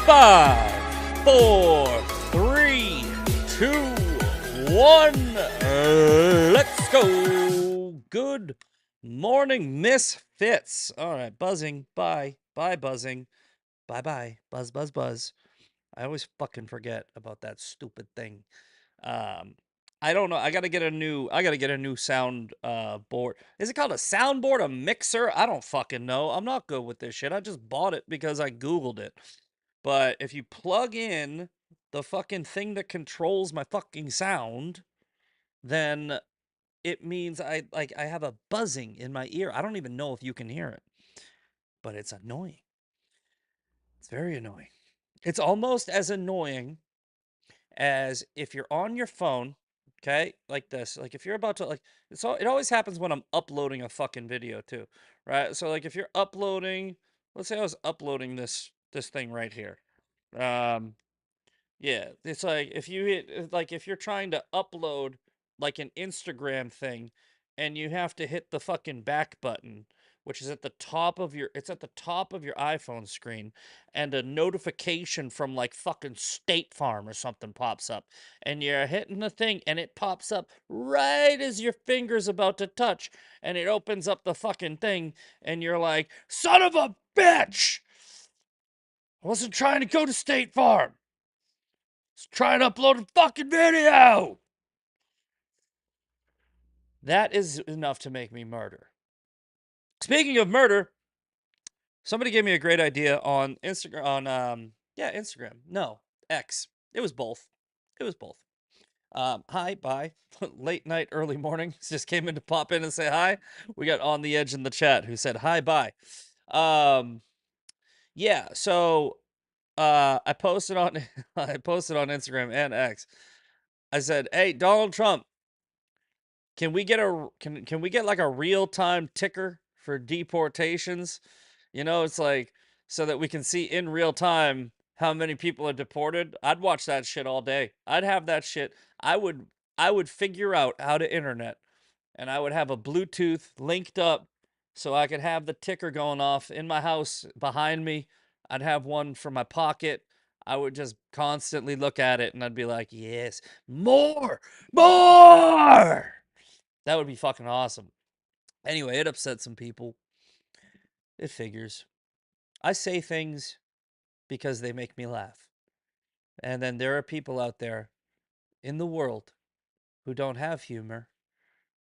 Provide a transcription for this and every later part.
5, 4, 3, 2, 1. Let's go. Good morning, Misfits. All right, buzzing. Bye. Bye, buzzing. Bye bye. Buzz, buzz, buzz. I always fucking forget about that stupid thing. Um, I don't know. I gotta get a new sound board. Is it called a soundboard? A mixer? I don't fucking know. I'm not good with this shit. I just bought it because I Googled it. But if you plug in the fucking thing that controls my fucking sound, then it means I have a buzzing in my ear. I don't even know if you can hear it, but it's annoying. It's very annoying. It's almost as annoying as if you're on your phone, okay, like this. Like if you're about to it always happens when I'm uploading a fucking video too, right? So like if you're uploading, let's say I was uploading this thing right here. Um Yeah, it's like if you hit like if you're trying to upload like an Instagram thing and you have to hit the fucking back button, which is at the top of your it's at the top of your iPhone screen, and a notification from like fucking State Farm or something pops up, and you're hitting the thing and it pops up right as your finger's about to touch, and it opens up the fucking thing, and you're like, son of a bitch! I wasn't trying to go to State Farm. Let's try and upload a fucking video. That is enough to make me murder. Speaking of murder, somebody gave me a great idea on Instagram. Instagram. No, X. It was both. It was both. Hi, bye. Late night, early morning. Just came in to pop in and say hi. We got On the Edge in the chat who said hi, bye. Yeah. So, I posted on I posted on Instagram and X. I said, "Hey, Donald Trump, can we get like a real-time ticker for deportations? You know, it's like so that we can see in real time how many people are deported. I'd watch that shit all day. I'd have that shit. I would figure out how to internet, and I would have a Bluetooth linked up so I could have the ticker going off in my house behind me. I'd have one for my pocket. I would just constantly look at it and I'd be like, "Yes, more. More." That would be fucking awesome. Anyway, it upset some people. It figures. I say things because they make me laugh. And then there are people out there in the world who don't have humor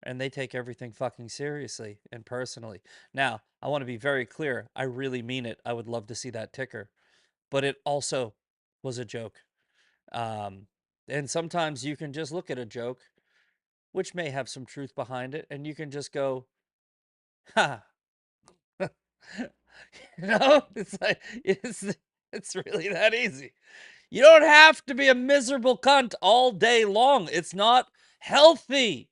and they take everything fucking seriously and personally. Now, I want to be very clear. I really mean it. I would love to see that ticker. But it also was a joke. Um, and sometimes you can just look at a joke, which may have some truth behind it, and you can just go, ha, it's like it's really that easy. You don't have to be a miserable cunt all day long. It's not healthy.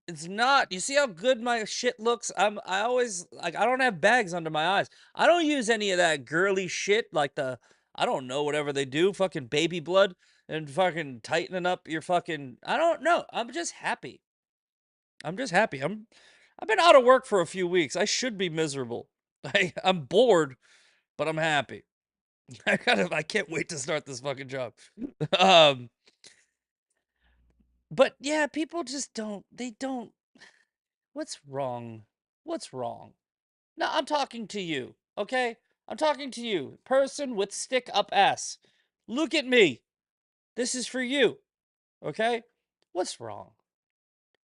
It's not. You see how good my shit looks? I always like I don't have bags under my eyes. I don't use any of that girly shit like the I don't know whatever they do, fucking baby blood and fucking tightening up your fucking I don't know. I'm just happy. I'm just happy. I've been out of work for a few weeks. I should be miserable. I'm bored, but I'm happy. I can't wait to start this fucking job. Um, but yeah, people just don't. What's wrong? What's wrong? No, I'm talking to you, okay? I'm talking to you, person with stick up ass. Look at me. This is for you, okay? What's wrong?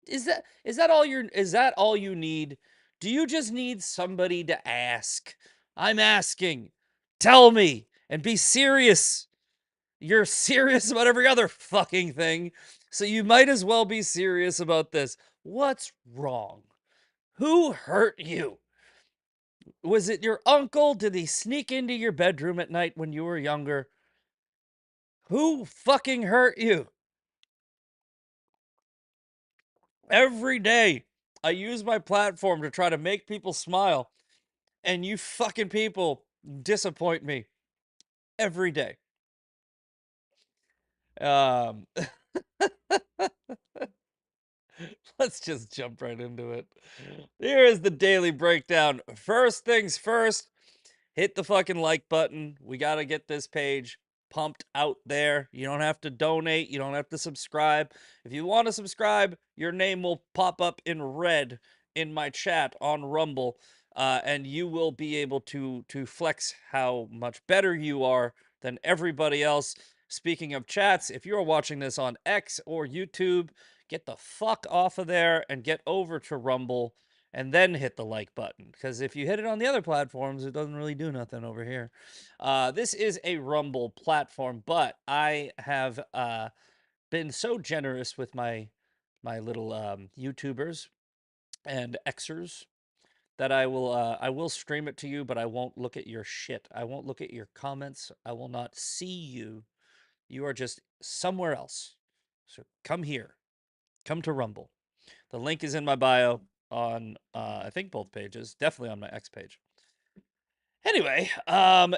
Is that all you need? Do you just need somebody to ask? I'm asking. Tell me and be serious. You're serious about every other fucking thing, so you might as well be serious about this. What's wrong? Who hurt you? Was it your uncle? Did he sneak into your bedroom at night when you were younger? Who fucking hurt you? Every day, I use my platform to try to make people smile, and you fucking people disappoint me every day. Um, let's just jump right into it. Here is the daily breakdown. First things first, hit the fucking like button. We got to get this page pumped out there. You don't have to donate. You don't have to subscribe. If you want to subscribe, your name will pop up in red in my chat on Rumble, and you will be able to flex how much better you are than everybody else. Speaking of chats, if you're watching this on X or YouTube, get the fuck off of there and get over to Rumble and then hit the like button. Because if you hit it on the other platforms, it doesn't really do nothing over here. This is a Rumble platform, but I have been so generous with my little YouTubers and Xers that I will stream it to you, but I won't look at your shit. I won't look at your comments. I will not see you. You are just somewhere else. So come here. Come to Rumble. The link is in my bio on I think both pages, definitely on my X page. Anyway,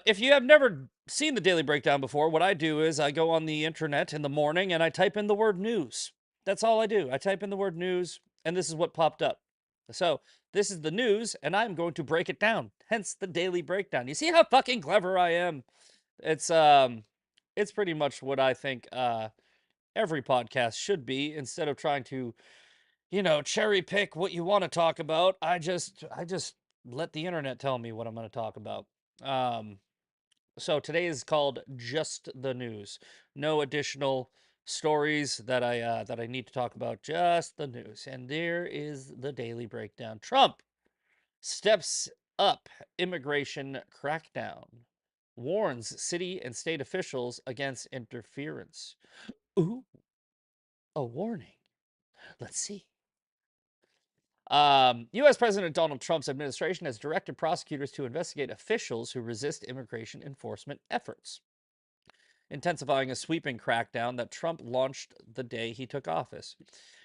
if you have never seen the Daily Breakdown before, what I do is I go on the internet in the morning and I type in the word news. That's all I do. I type in the word news, and this is what popped up. So this is the news, and I'm going to break it down. Hence the Daily Breakdown. You see how fucking clever I am? It's pretty much what I think every podcast should be. Instead of trying to, cherry pick what you want to talk about, I just let the internet tell me what I'm going to talk about. So today is called Just the News. No additional stories that I need to talk about, just the news. And there is the Daily Breakdown. Trump steps up immigration crackdown. Warns city and state officials against interference. Ooh, a warning. Let's see. U.S. President Donald Trump's administration has directed prosecutors to investigate officials who resist immigration enforcement efforts, intensifying a sweeping crackdown that Trump launched the day he took office.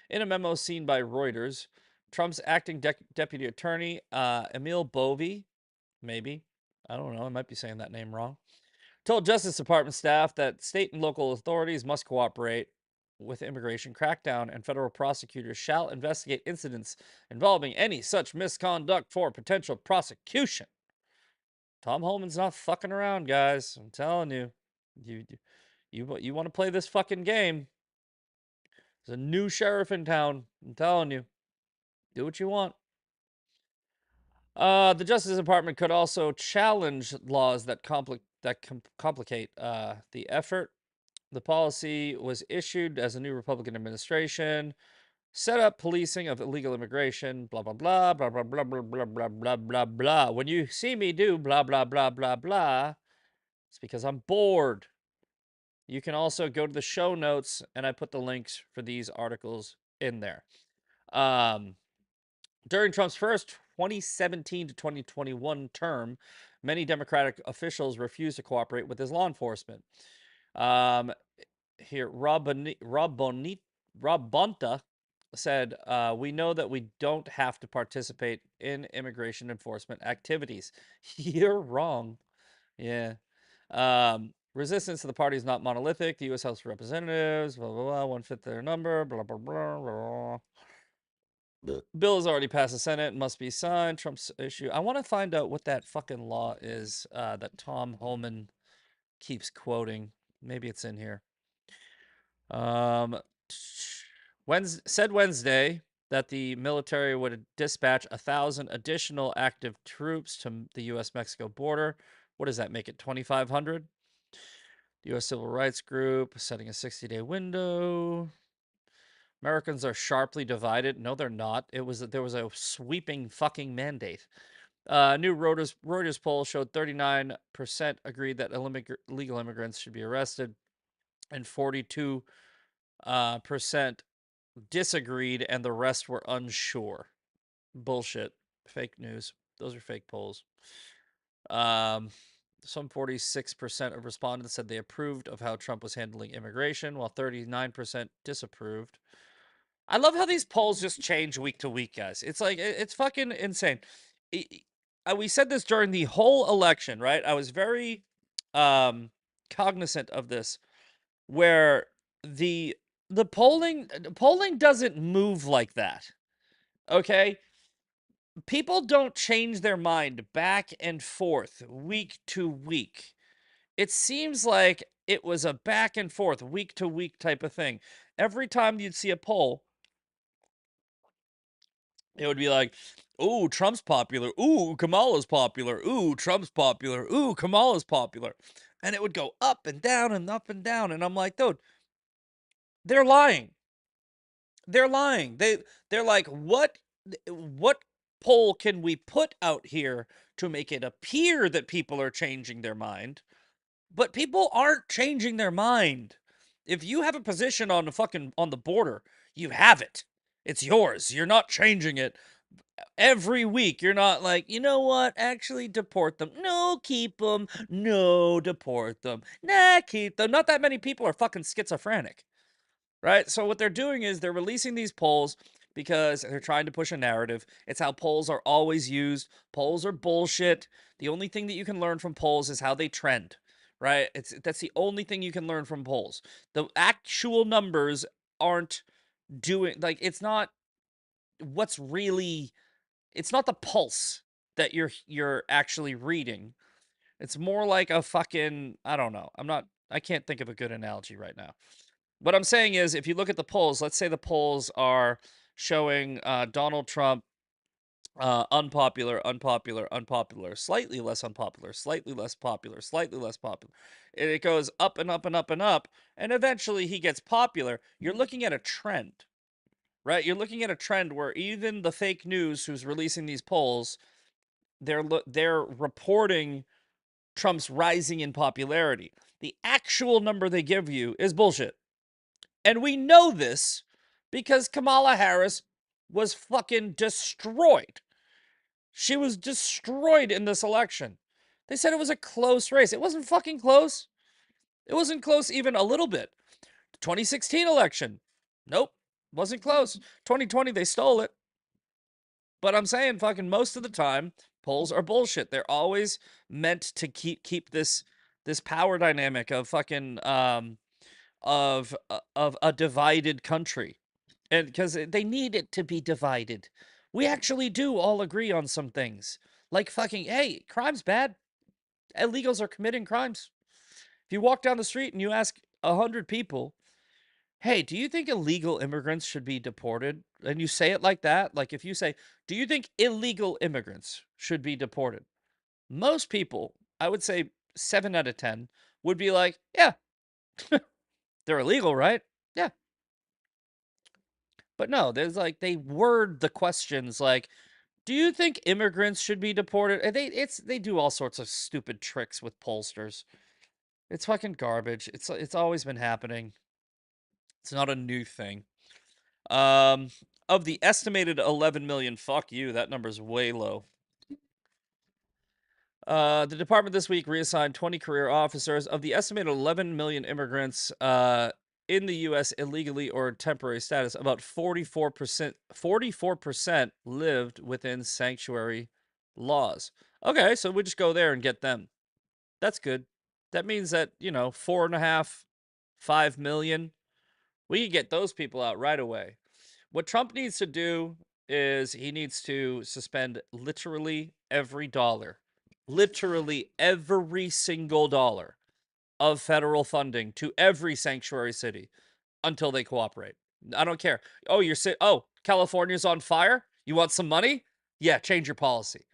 In a memo seen by Reuters, Trump's acting deputy attorney, Emil Bovee, maybe, I don't know, I might be saying that name wrong, told Justice Department staff that state and local authorities must cooperate with immigration crackdown, and federal prosecutors shall investigate incidents involving any such misconduct for potential prosecution. Tom Homan's not fucking around, guys. I'm telling you. You want to play this fucking game. There's a new sheriff in town. I'm telling you. Do what you want. The Justice Department could also challenge laws that complicate the effort. The policy was issued as a new Republican administration set up policing of illegal immigration, blah, blah, blah, blah, blah, blah, blah, blah, blah, blah, blah, blah. When you see me do blah, blah, blah, blah, blah, it's because I'm bored. You can also go to the show notes, and I put the links for these articles in there. During Trump's first 2017 to 2021 term, many Democratic officials refused to cooperate with his law enforcement. Here, Rob Bonta said, we know that we don't have to participate in immigration enforcement activities. You're wrong. Yeah. Resistance to the party is not monolithic. The U.S. House of Representatives, blah, blah, blah, 1/5 their number, blah, blah, blah, blah. The bill has already passed the Senate and must be signed. Trump's issue. I want to find out what that fucking law is that Tom Homan keeps quoting. Maybe it's in here. Wednesday that the military would dispatch 1,000 additional active troops to the U.S.-Mexico border. What does that make it? 2,500? The U.S. Civil Rights Group setting a 60-day window. Americans are sharply divided. No, they're not. There was a sweeping fucking mandate. New Reuters poll showed 39% agreed that illegal immigrants should be arrested, and 42% disagreed, and the rest were unsure. Bullshit. Fake news. Those are fake polls. Some 46% of respondents said they approved of how Trump was handling immigration, while 39% disapproved. I love how these polls just change week to week, guys. It's like, it's fucking insane. We said this during the whole election, right? I was very cognizant of this, where the polling doesn't move like that. Okay? people don't change their mind back and forth week to week. It seems like it was a back and forth, week to week type of thing. Every time you'd see a poll, it would be like, ooh, Trump's popular. Ooh, Kamala's popular. Ooh, Trump's popular. Ooh, Kamala's popular. And it would go up and down and up and down. And I'm like, dude, they're lying. They're lying. They're like, what poll can we put out here to make it appear that people are changing their mind? But people aren't changing their mind. If you have a position on the border, you have it. It's yours. You're not changing it. Every week, you're not like, you know what? Actually, deport them. No, keep them. No, deport them. Nah, keep them. Not that many people are fucking schizophrenic, right? So what they're doing is they're releasing these polls because they're trying to push a narrative. It's how polls are always used. Polls are bullshit. The only thing that you can learn from polls is how they trend, right? That's the only thing you can learn from polls. The actual numbers aren't doing, like, it's not what's really, it's not the pulse that you're actually reading. It's more like a fucking, I don't know. I can't think of a good analogy right now. What I'm saying is, if you look at the polls, let's say the polls are showing Donald Trump unpopular, unpopular, unpopular, slightly less unpopular, slightly less popular, slightly less popular. And it goes up and up and up and up, and eventually he gets popular. You're looking at a trend, right? You're looking at a trend where even the fake news who's releasing these polls, they're reporting Trump's rising in popularity. The actual number they give you is bullshit. And we know this because Kamala Harris was fucking destroyed. She was destroyed in this election. They said it was a close race. It wasn't fucking close. It wasn't close even a little bit. The 2016 election. Nope. Wasn't close. 2020, they stole it. But I'm saying fucking most of the time, polls are bullshit. They're always meant to keep this power dynamic of fucking of a divided country, and because they need it to be divided. We actually do all agree on some things, like fucking, hey, crime's bad. Illegals are committing crimes. If you walk down the street and you ask 100 people, hey, do you think illegal immigrants should be deported? And you say it like that, like if you say, do you think illegal immigrants should be deported? Most people, I would say 7 out of 10, would be like, yeah, they're illegal, right? Yeah. But no, there's like, they word the questions like, do you think immigrants should be deported? And they do all sorts of stupid tricks with pollsters. It's fucking garbage. It's always been happening. It's not a new thing. Um, of the estimated 11 million, fuck you, that number's way low. The department this week reassigned 20 career officers. Of the estimated 11 million immigrants in the U.S. illegally or temporary status, about 44% lived within sanctuary laws. Okay, so we just go there and get them. That's good. That means that, 4.5, 5 million, we can get those people out right away. What Trump needs to do is he needs to suspend literally every dollar, literally every single dollar of federal funding to every sanctuary city until they cooperate. I don't care. Oh, California's on fire? You want some money? Yeah, change your policy.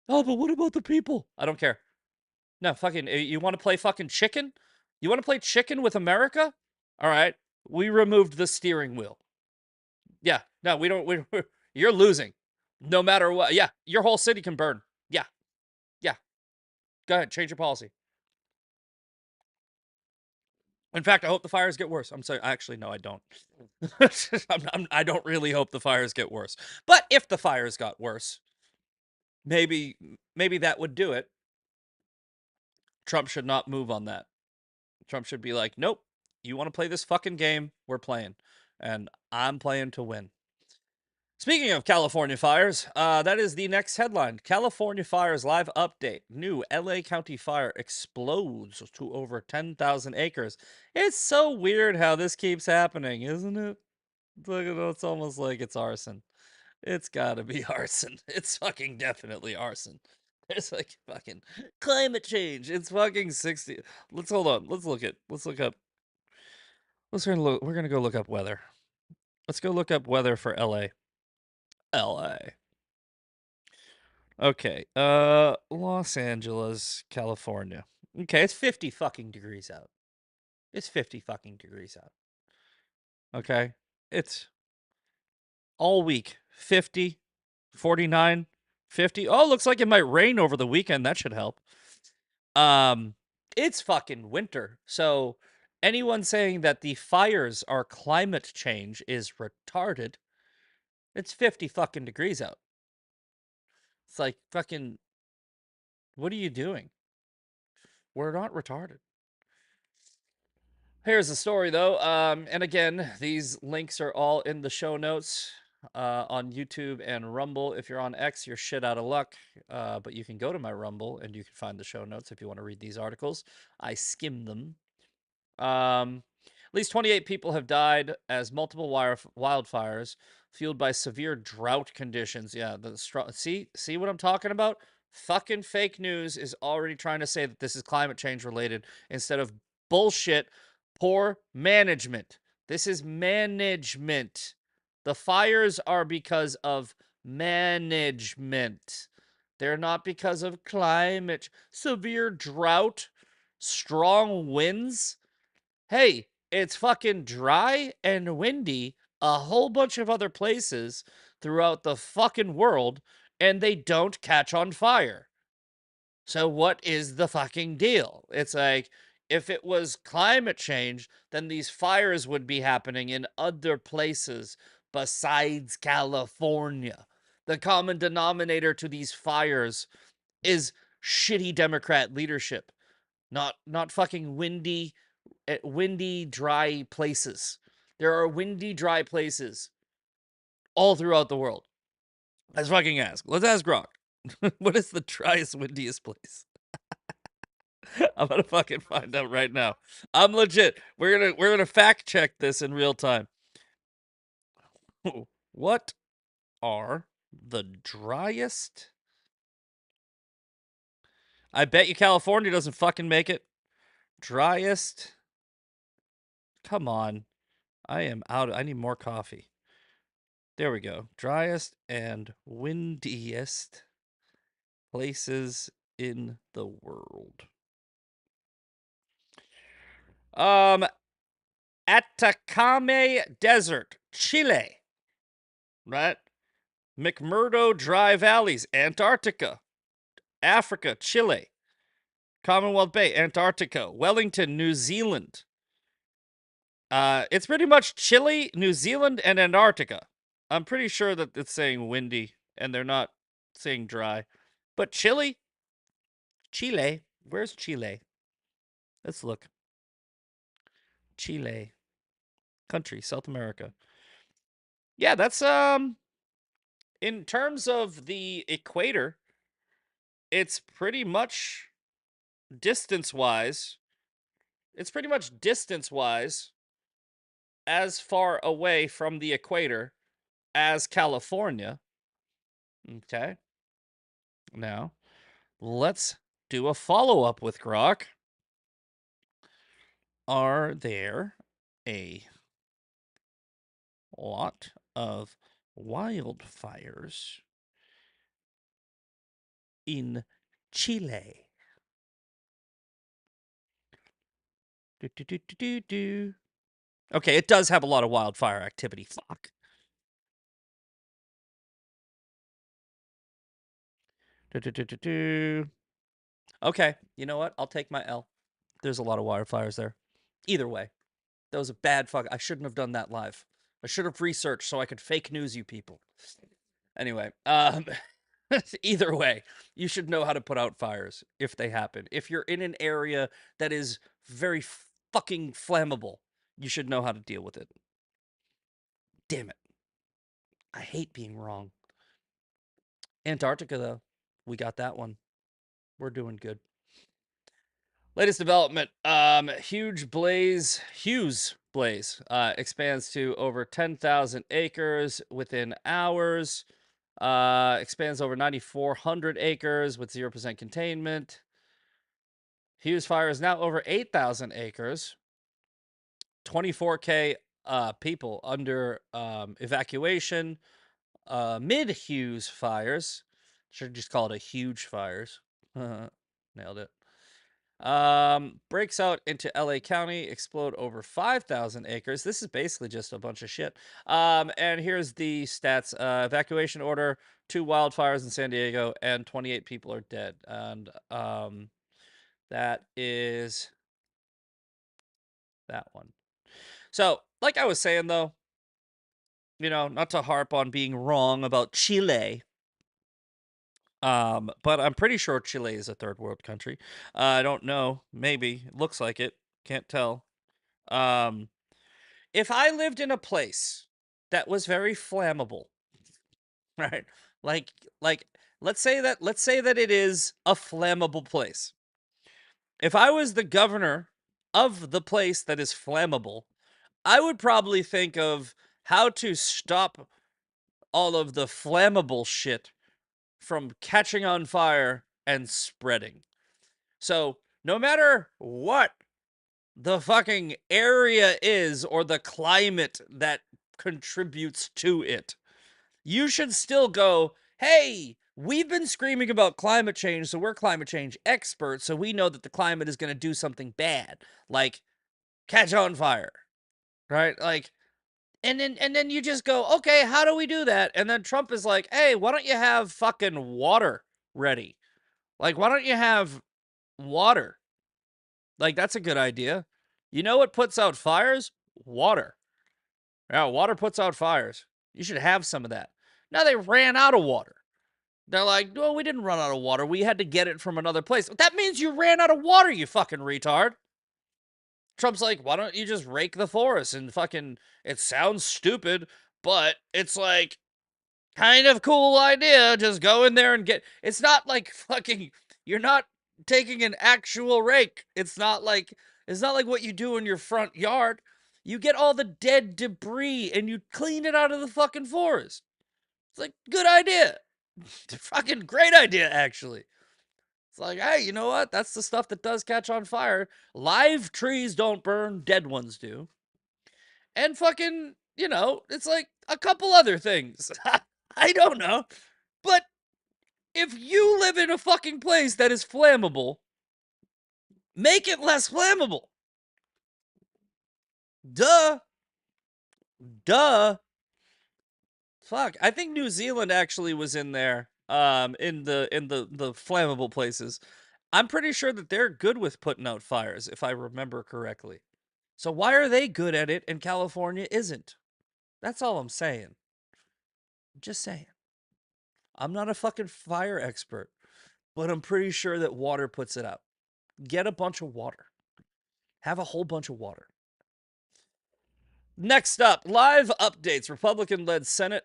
Oh, but what about the people? I don't care. No, fucking, you want to play fucking chicken? You want to play chicken with America? All right. We removed the steering wheel. Yeah. No, we don't. You're losing. No matter what. Yeah. Your whole city can burn. Yeah. Yeah. Go ahead. Change your policy. In fact, I hope the fires get worse. I'm sorry. Actually, no, I don't. I don't really hope the fires get worse. But if the fires got worse, maybe that would do it. Trump should not move on that. Trump should be like, nope. You want to play this fucking game? We're playing. And I'm playing to win. Speaking of California fires, that is the next headline. California fires live update. New LA County fire explodes to over 10,000 acres. It's so weird how this keeps happening, isn't it? It's almost like it's arson. It's gotta be arson. It's fucking definitely arson. There's like fucking climate change. It's fucking 60. Let's hold on. Let's look up. We're gonna go look up weather. Let's go look up weather for LA. LA. Okay. Los Angeles, California. Okay, it's 50 fucking degrees out. It's 50 fucking degrees out. Okay? It's all week. 50, 49, 50. Oh, looks like it might rain over the weekend. That should help. It's fucking winter. So anyone saying that the fires are climate change is retarded. It's 50 fucking degrees out. It's like fucking what are you doing? We're not retarded. Here's the story though. And again, these links are all in the show notes on YouTube and Rumble. If you're on X, you're shit out of luck. But you can go to my Rumble and you can find the show notes if you want to read these articles. I skim them. At least 28 people have died as multiple wildfires fueled by severe drought conditions. Yeah, see what I'm talking about? Fucking fake news is already trying to say that this is climate change related instead of bullshit poor management. This is management. The fires are because of management. They're not because of climate. Severe drought, strong winds. Hey, it's fucking dry and windy a whole bunch of other places throughout the fucking world, and they don't catch on fire. So what is the fucking deal? It's like, if it was climate change, then these fires would be happening in other places besides California. The common denominator to these fires is shitty Democrat leadership, not fucking windy, dry places. There are windy, dry places all throughout the world. Let's fucking ask. Let's ask Grok. What is the driest, windiest place? I'm gonna fucking find out right now. I'm legit. We're gonna fact check this in real time. What are the driest? I bet you California doesn't fucking make it. Driest. Come on. I am out. I need more coffee. There we go. Driest and windiest places in the world. Atacama Desert, Chile. Right? McMurdo Dry Valleys, Antarctica. Africa, Chile. Commonwealth Bay, Antarctica. Wellington, New Zealand. It's pretty much Chile, New Zealand, and Antarctica. I'm pretty sure that it's saying windy and they're not saying dry. But Chile? Where's Chile? Let's look. Chile. Country, South America. Yeah, that's in terms of the equator, it's pretty much distance-wise. It's pretty much distance-wise as far away from the equator as California. Okay. Now, let's do a follow-up with Grok. Are there a lot of wildfires in Chile? Okay, it does have a lot of wildfire activity. Fuck. Okay, you know what? I'll take my L. There's a lot of wildfires there. Either way, that was a bad fuck. I shouldn't have done that live. I should have researched so I could fake news you people. Anyway, either way, you should know how to put out fires if they happen. If you're in an area that is very fucking flammable, you should know how to deal with it. Damn it. I hate being wrong. Antarctica, though, we got that one. We're doing good. Latest development, Hughes Blaze expands to over 10,000 acres within hours. Expands over 9,400 acres with 0% containment. Hughes Fire is now over 8,000 acres. 24K people under evacuation. Mid Hughes fires. Should just call it a huge fires. Nailed it. Breaks out into LA County, explode over 5,000 acres. This is basically just a bunch of shit. And here's the stats. Evacuation order, 2 wildfires in San Diego, and 28 people are dead. And that is that one. So, like I was saying, though, you know, not to harp on being wrong about Chile, but I'm pretty sure Chile is a third world country. I don't know. Maybe. It looks like it. Can't tell. If I lived in a place that was very flammable, right? Like like let's say that it is a flammable place. If I was the governor of the place that is flammable, I would probably think of how to stop all of the flammable shit from catching on fire and spreading. So, no matter what the fucking area is or the climate that contributes to it, you should still go, hey, we've been screaming about climate change, so we're climate change experts, so we know that the climate is going to do something bad, like catch on fire, right? Like, and then you just go, okay, how do we do that? And then Trump is like, hey, why don't you have fucking water ready? Like, why don't you have water? Like, that's a good idea. You know what puts out fires? Water. Yeah, water puts out fires. You should have some of that. Now they ran out of water. They're like, no, we didn't run out of water. We had to get it from another place. That means you ran out of water, you fucking retard. Trump's like, why don't you just rake the forest and fucking, it sounds stupid, but it's like kind of cool idea. Just go in there and get, it's not like fucking, you're not taking an actual rake. It's not like what you do in your front yard. You get all the dead debris and you clean it out of the fucking forest. It's like, good idea. Fucking great idea, actually. It's like, hey, you know what? That's the stuff that does catch on fire. Live trees don't burn, dead ones do. And fucking, you know, it's like a couple other things. I don't know. But if you live in a fucking place that is flammable, make it less flammable. Duh. Duh. Fuck. I think New Zealand actually was in there. In the flammable places. I'm pretty sure that they're good with putting out fires, if I remember correctly. So why are they good at it and California isn't? That's all I'm saying. Just saying. I'm not a fucking fire expert, but I'm pretty sure that water puts it out. Get a bunch of water. Have a whole bunch of water. Next up, live updates. Republican-led Senate,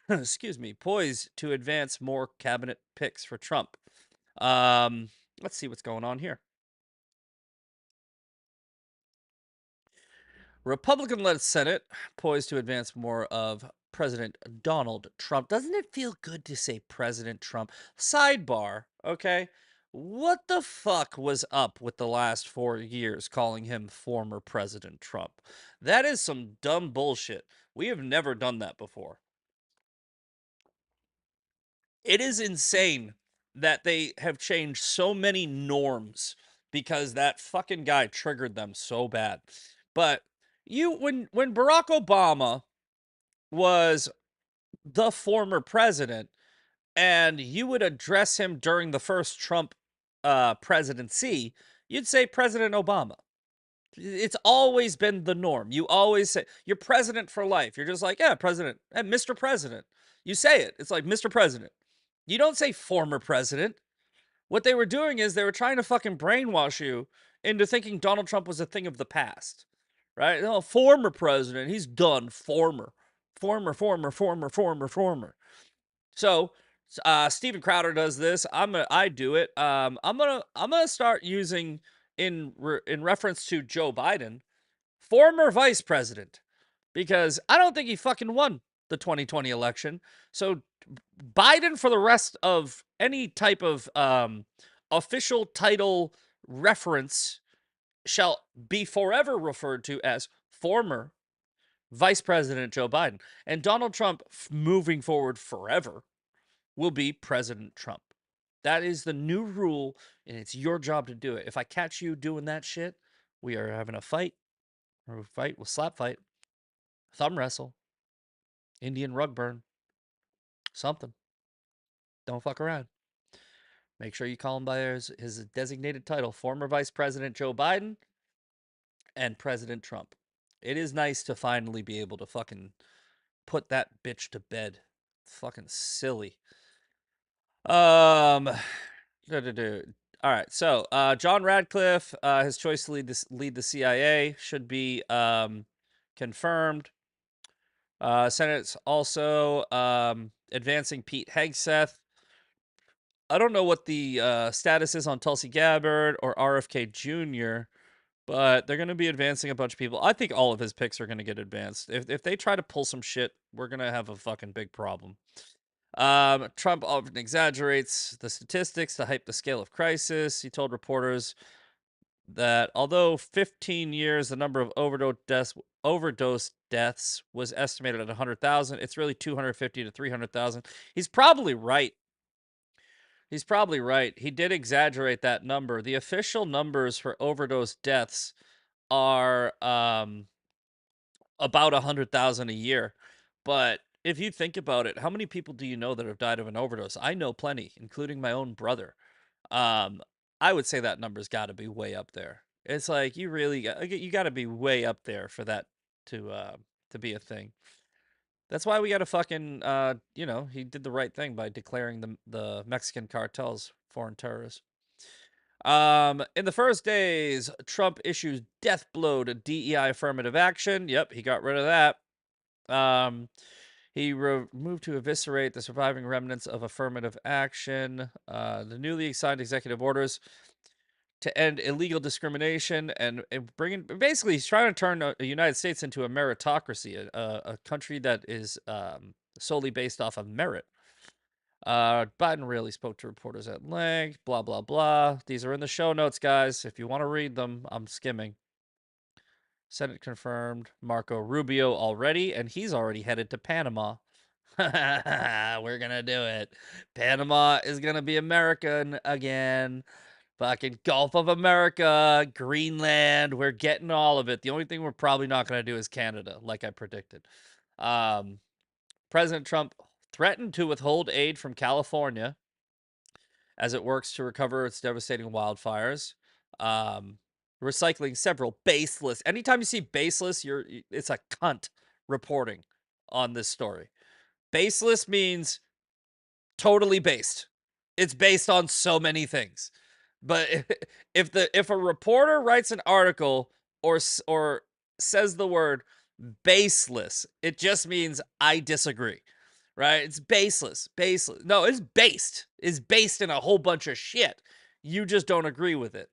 excuse me, poised to advance more cabinet picks for Trump. Let's see what's going on here. Republican-led Senate poised to advance more of President Donald Trump. Doesn't it feel good to say President Trump? Sidebar, okay? What the fuck was up with the last 4 years calling him former President Trump? That is some dumb bullshit. We have never done that before. It is insane that they have changed so many norms because that fucking guy triggered them so bad. But when Barack Obama was the former president and you would address him during the first Trump presidency, you'd say President Obama. It's always been the norm. You always say you're president for life. You're just like, yeah, president, and Mr. President. You say it. It's like Mr. President. You don't say former president. What they were doing is they were trying to fucking brainwash you into thinking Donald Trump was a thing of the past. Right? No, former president. He's done. Former. So, Steven Crowder does this. I do it. I'm gonna start using in reference to Joe Biden, former vice president, because I don't think he fucking won the 2020 election. So Biden, for the rest of any type of official title reference, shall be forever referred to as former Vice President Joe Biden. And Donald Trump, moving forward forever, will be President Trump. That is the new rule, and it's your job to do it. If I catch you doing that shit, we are having a fight. Or a fight, we'll slap fight, thumb wrestle, Indian rug burn, something. Don't fuck around. Make sure you call him by his designated title, former Vice President Joe Biden and President Trump. It is nice to finally be able to fucking put that bitch to bed. Fucking silly. All right, so John Radcliffe, his choice to lead the CIA should be confirmed. Senate's also advancing Pete Hegseth. I don't know what the status is on Tulsi Gabbard or RFK Jr., but they're going to be advancing a bunch of people. I think all of his picks are going to get advanced. If they try to pull some shit, we're going to have a fucking big problem. Trump often exaggerates the statistics to hype the scale of crisis. He told reporters that although 15 years, the number of overdose deaths was estimated at 100,000, it's really 250 to 300,000. He's probably right. He's probably right. He did exaggerate that number. The official numbers for overdose deaths are about 100,000 a year. But if you think about it, how many people do you know that have died of an overdose? I know plenty, including my own brother. I would say that number's got to be way up there. It's like you got to be way up there for that to be a thing. That's why we got to fucking he did the right thing by declaring the Mexican cartels foreign terrorists. In the first days, Trump issues death blow to DEI affirmative action. Yep, he got rid of that. He moved to eviscerate the surviving remnants of affirmative action. The newly signed executive orders to end illegal discrimination and basically he's trying to turn the United States into a meritocracy, a country that is solely based off of merit. Biden really spoke to reporters at length, blah, blah, blah. These are in the show notes, guys. If you want to read them, I'm skimming. Senate confirmed Marco Rubio already, and he's already headed to Panama. We're going to do it. Panama is going to be American again. Fucking Gulf of America, Greenland, we're getting all of it. The only thing we're probably not going to do is Canada, like I predicted. President Trump threatened to withhold aid from California as it works to recover its devastating wildfires. Recycling several baseless. Anytime you see baseless, it's a cunt reporting on this story. Baseless means totally based. It's based on so many things. But if a reporter writes an article or says the word baseless, it just means I disagree, right? It's baseless. No, it's based. It's based in a whole bunch of shit. You just don't agree with it.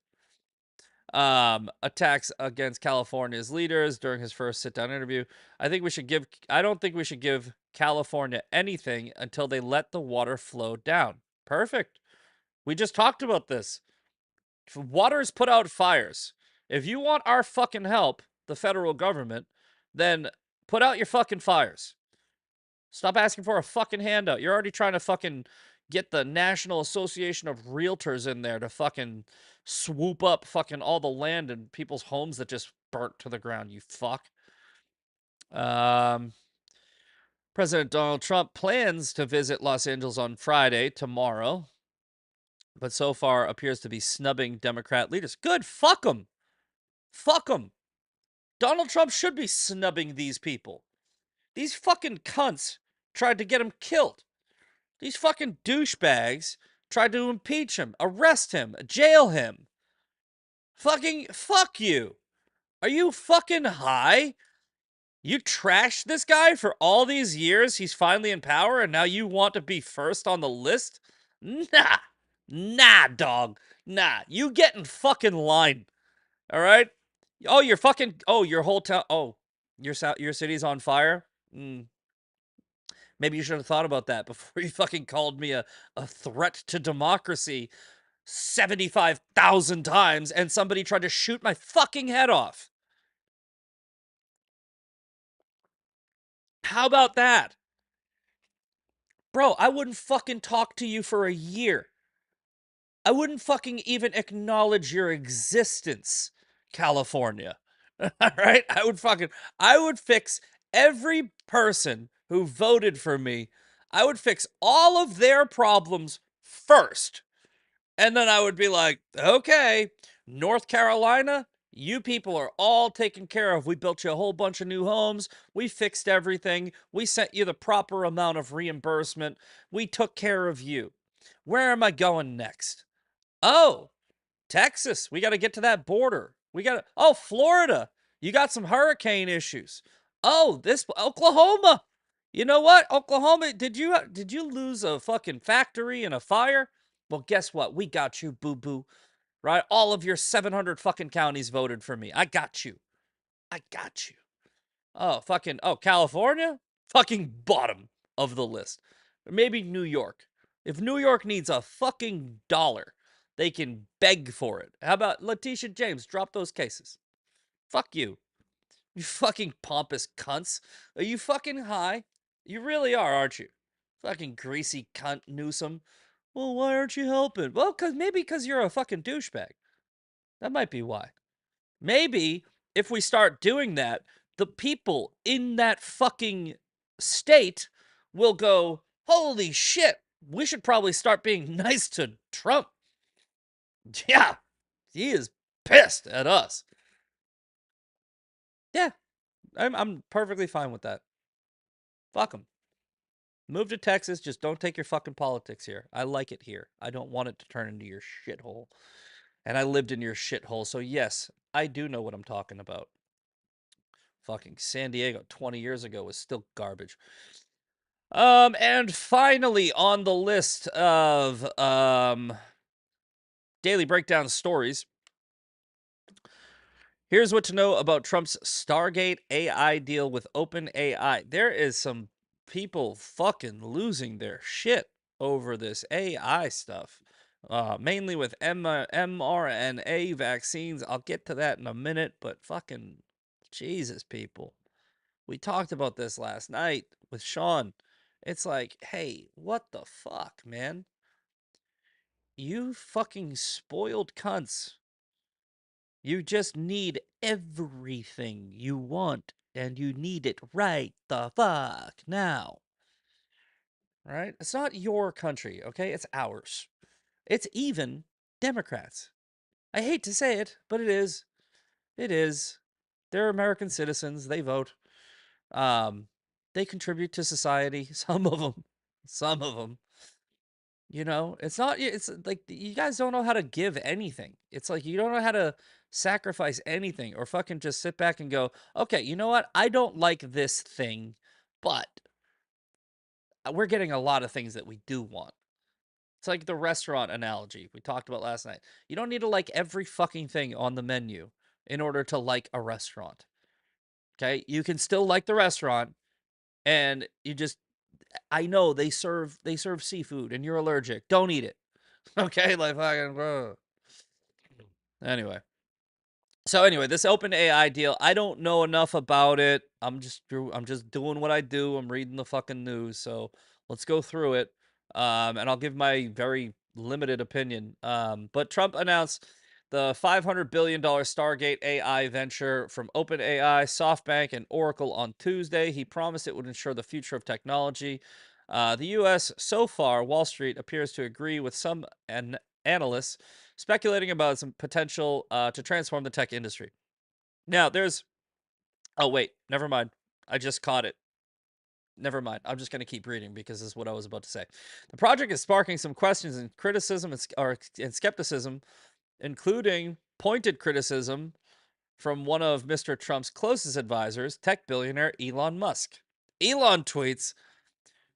Attacks against California's leaders during his first sit-down interview. I don't think we should give California anything until they let the water flow down. Perfect. We just talked about this. Waters put out fires. If you want our fucking help, the federal government, then put out your fucking fires. Stop asking for a fucking handout. You're already trying to fucking get the National Association of Realtors in there to fucking swoop up fucking all the land in people's homes that just burnt to the ground, you fuck. President Donald Trump plans to visit Los Angeles on Friday, tomorrow, but so far appears to be snubbing Democrat leaders. Good, fuck them. Fuck them. Donald Trump should be snubbing these people. These fucking cunts tried to get him killed. These fucking douchebags tried to impeach him, arrest him, jail him. Fucking fuck you. Are you fucking high? You trashed this guy for all these years. He's finally in power and now you want to be first on the list? Nah. Nah, dog. Nah, you get in fucking line. All right? Oh, you're fucking. Oh, your whole town. Oh, your city's on fire. Maybe you should have thought about that before you fucking called me a threat to democracy 75,000 times and somebody tried to shoot my fucking head off. How about that? Bro, I wouldn't fucking talk to you for a year. I wouldn't fucking even acknowledge your existence, California. All right? I would fix every person who voted for me. I would fix all of their problems first. And then I would be like, okay, North Carolina, you people are all taken care of. We built you a whole bunch of new homes. We fixed everything. We sent you the proper amount of reimbursement. We took care of you. Where am I going next? Oh, Texas. We got to get to that border. Oh, Florida. You got some hurricane issues. Oh, this Oklahoma. You know what? Oklahoma, did you lose a fucking factory in a fire? Well, guess what? We got you, boo-boo. Right? All of your 700 fucking counties voted for me. I got you. I got you. Oh, California? Fucking bottom of the list. Maybe New York. If New York needs a fucking dollar, they can beg for it. How about Letitia James? Drop those cases. Fuck you. You fucking pompous cunts. Are you fucking high? You really are, aren't you? Fucking greasy cunt Newsom. Well, why aren't you helping? Well, maybe because you're a fucking douchebag. That might be why. Maybe if we start doing that, the people in that fucking state will go, holy shit, we should probably start being nice to Trump. Yeah, he is pissed at us. Yeah, I'm perfectly fine with that. Fuck him. Move to Texas, just don't take your fucking politics here. I like it here. I don't want it to turn into your shithole. And I lived in your shithole, so yes, I do know what I'm talking about. Fucking San Diego 20 years ago was still garbage. And finally on the list of daily breakdown stories, here's what to know about Trump's Stargate AI deal with OpenAI. There is some people fucking losing their shit over this AI stuff. Mainly with mRNA vaccines. I'll get to that in a minute, but fucking Jesus, people. We talked about this last night with Sean. It's like, hey, what the fuck, man? You fucking spoiled cunts. You just need everything you want, and you need it right the fuck now. Right? It's not your country, okay? It's ours. It's even Democrats. I hate to say it, but it is. It is. They're American citizens. They vote. They contribute to society. Some of them. Some of them. You know, it's like you guys don't know how to give anything. It's like you don't know how to sacrifice anything or fucking just sit back and go, okay, you know what? I don't like this thing, but we're getting a lot of things that we do want. It's like the restaurant analogy we talked about last night. You don't need to like every fucking thing on the menu in order to like a restaurant. Okay? You can still like the restaurant and I know they serve seafood and you're allergic. Don't eat it. Okay? Like fucking anyway. So anyway, this OpenAI deal, I don't know enough about it. I'm just doing what I do. I'm reading the fucking news. So let's go through it. And I'll give my very limited opinion. But Trump announced the $500 billion Stargate AI venture from OpenAI, SoftBank, and Oracle on Tuesday. He promised it would ensure the future of technology. The U.S. so far, Wall Street appears to agree with some analysts speculating about some potential to transform the tech industry. Now, there's. Oh, wait. Never mind. I just caught it. Never mind. I'm just going to keep reading because this is what I was about to say. The project is sparking some questions and criticism and skepticism, including pointed criticism from one of Mr. Trump's closest advisors, tech billionaire Elon Musk. Elon tweets,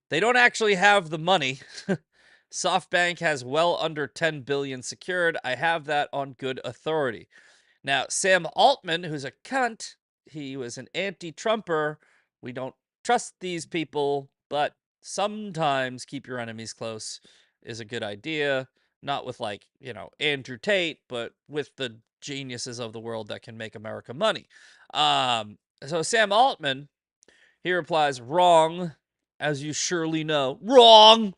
they don't actually have the money. SoftBank has well under 10 billion secured. I have that on good authority. Now, Sam Altman, who's a cunt, he was an anti-Trumper. We don't trust these people, but sometimes keep your enemies close is a good idea. Not with, like, Andrew Tate, but with the geniuses of the world that can make America money. So Sam Altman, he replies, wrong, as you surely know. Wrong.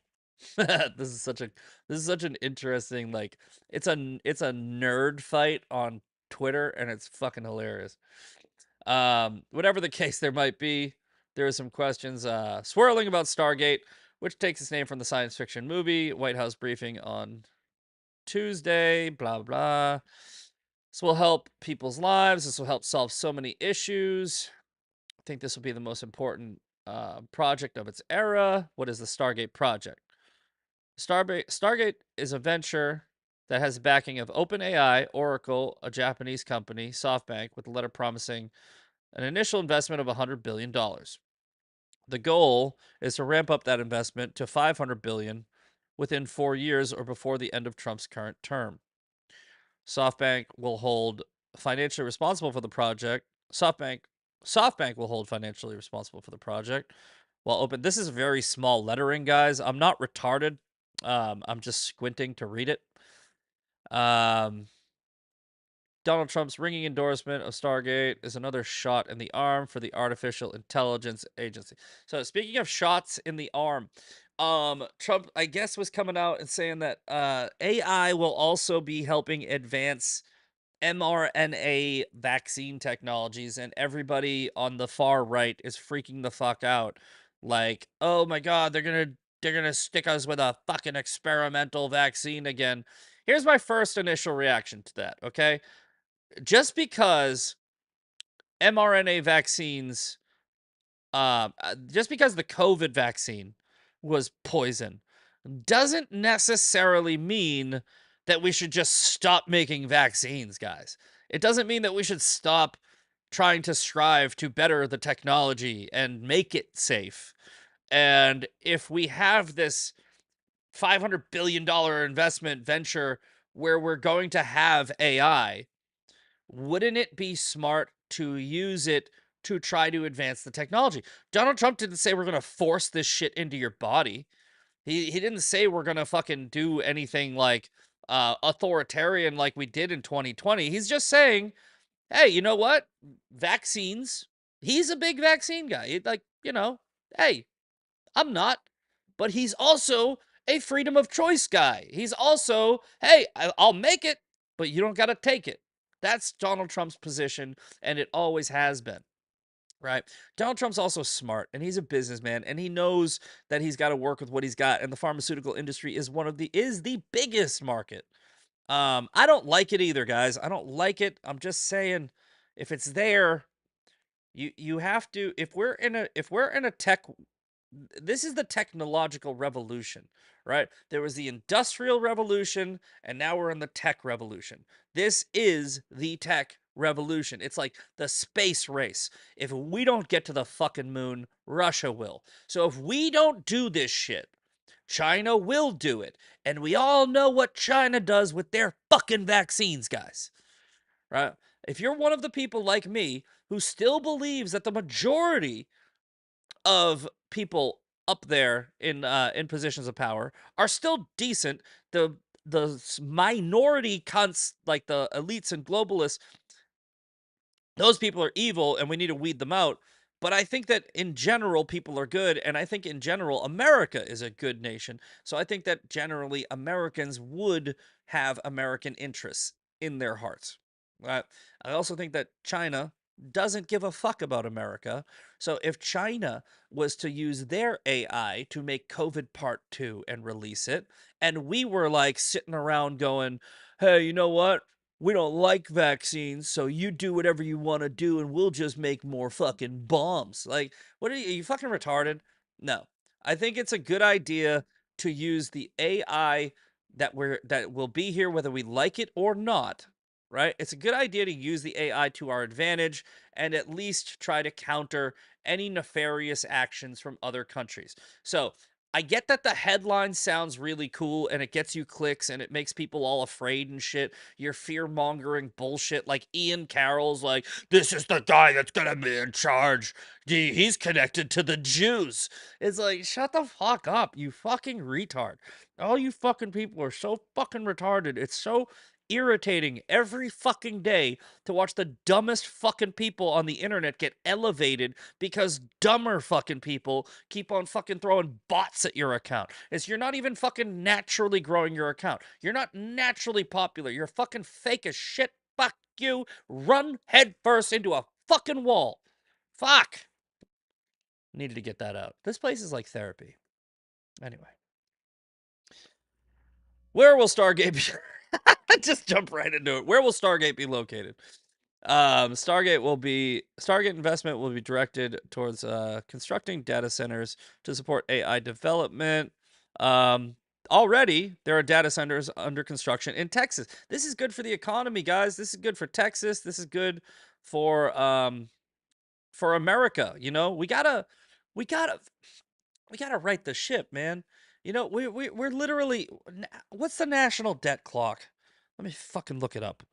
This is such an interesting, like, it's a nerd fight on Twitter, and it's fucking hilarious. Whatever the case there might be, there are some questions swirling about Stargate, which takes its name from the science fiction movie. White House briefing on Tuesday, blah blah. This will help people's lives. This will help solve so many issues. I think this will be the most important project of its era. What is the Stargate project? Stargate is a venture that has the backing of OpenAI, Oracle, a Japanese company, SoftBank, with a letter promising an initial investment of $100 billion. The goal is to ramp up that investment to $500 billion within 4 years or before the end of Trump's current term. SoftBank will hold financially responsible for the project. SoftBank will hold financially responsible for the project. While this is very small lettering, guys. I'm not retarded. I'm just squinting to read it. Donald Trump's ringing endorsement of Stargate is another shot in the arm for the Artificial Intelligence Agency. So speaking of shots in the arm, Trump, I guess, was coming out and saying that AI will also be helping advance mRNA vaccine technologies, and everybody on the far right is freaking the fuck out. Like, oh my god, they're gonna stick us with a fucking experimental vaccine again. Here's my first initial reaction to that, okay? Just because mRNA vaccines, just because the COVID vaccine was poison, doesn't necessarily mean that we should just stop making vaccines, guys. It doesn't mean that we should stop trying to strive to better the technology and make it safe. And if we have this $500 billion investment venture where we're going to have AI, wouldn't it be smart to use it to try to advance the technology? Donald Trump didn't say we're going to force this shit into your body. He didn't say we're going to fucking do anything like authoritarian like we did in 2020. He's just saying, hey, you know what? Vaccines. He's a big vaccine guy. Like, hey, I'm not. But he's also a freedom of choice guy. He's also, hey, I'll make it, but you don't got to take it. That's Donald Trump's position, and it always has been. Right. Donald Trump's also smart, and he's a businessman, and he knows that he's got to work with what he's got, and the pharmaceutical industry is the biggest market. I don't like it either, guys. I don't like it. I'm just saying, if it's there, you have to. If we're in a tech, this is the technological revolution, right? There was the industrial revolution, and now we're in the tech revolution. This is the tech revolution. It's like the space race. If we don't get to the fucking moon, Russia will. So if we don't do this shit, China will do it. And we all know what China does with their fucking vaccines, guys. Right? If you're one of the people like me who still believes that the majority of people up there in positions of power are still decent, the minority cunts like the elites and globalists, those people are evil and we need to weed them out. But I think that in general, people are good. And I think in general, America is a good nation. So I think that generally Americans would have American interests in their hearts. I also think that China doesn't give a fuck about America. So if China was to use their AI to make COVID Part 2 and release it, and we were like sitting around going, hey, you know what? We don't like vaccines, so you do whatever you want to do, and we'll just make more fucking bombs. Like, what are you fucking retarded? No, I think it's a good idea to use the AI that will be here whether we like it or not. Right? It's a good idea to use the AI to our advantage and at least try to counter any nefarious actions from other countries. So I get that the headline sounds really cool and it gets you clicks and it makes people all afraid and shit. Your fear-mongering bullshit, like Ian Carroll's like, this is the guy that's gonna be in charge. He's connected to the Jews. It's like, shut the fuck up, you fucking retard. All you fucking people are so fucking retarded. It's so irritating every fucking day to watch the dumbest fucking people on the internet get elevated because dumber fucking people keep on fucking throwing bots at your account. You're not even fucking naturally growing your account. You're not naturally popular. You're fucking fake as shit. Fuck you. Run headfirst into a fucking wall. Fuck. Needed to get that out. This place is like therapy. Anyway. Where will Stargate be? Just jump right into it. Where will Stargate be located? Stargate investment will be directed towards constructing data centers to support AI development. Already there are data centers under construction in Texas. This is good for the economy, guys. This is good for Texas. This is good for America. You know, we gotta right the ship, man. You know, we're literally, what's the national debt clock? Let me fucking look it up.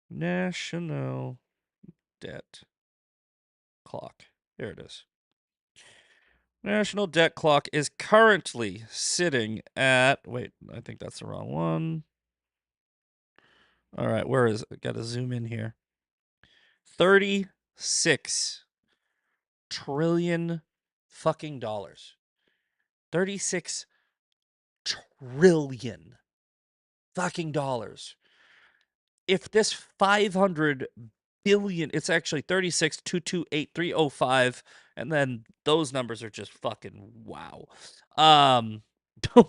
National debt clock. There it is. National debt clock is currently sitting at, wait, I think that's the wrong one. All right, where is it? Got to zoom in here. 36 trillion fucking dollars. 36 trillion fucking dollars. If this 500 billion, it's actually 36,228,305, and then those numbers are just fucking wow. Oh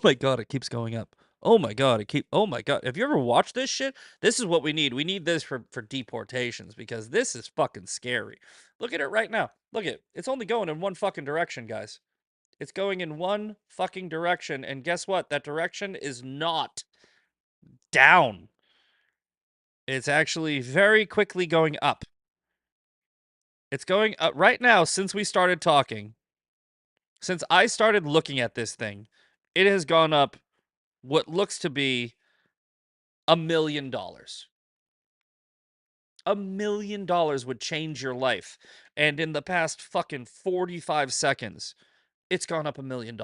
my god, it keeps going up. Oh my god, oh my god. Have you ever watched this shit? This is what we need. We need this for deportations because this is fucking scary. Look at it right now. Look at it. It's only going in one fucking direction, guys. It's going in one fucking direction, and guess what? That direction is not down. It's actually very quickly going up. It's going up right now since we started talking. Since I started looking at this thing, it has gone up what looks to be $1 million. $1 million would change your life. And in the past fucking 45 seconds, it's gone up $1 million.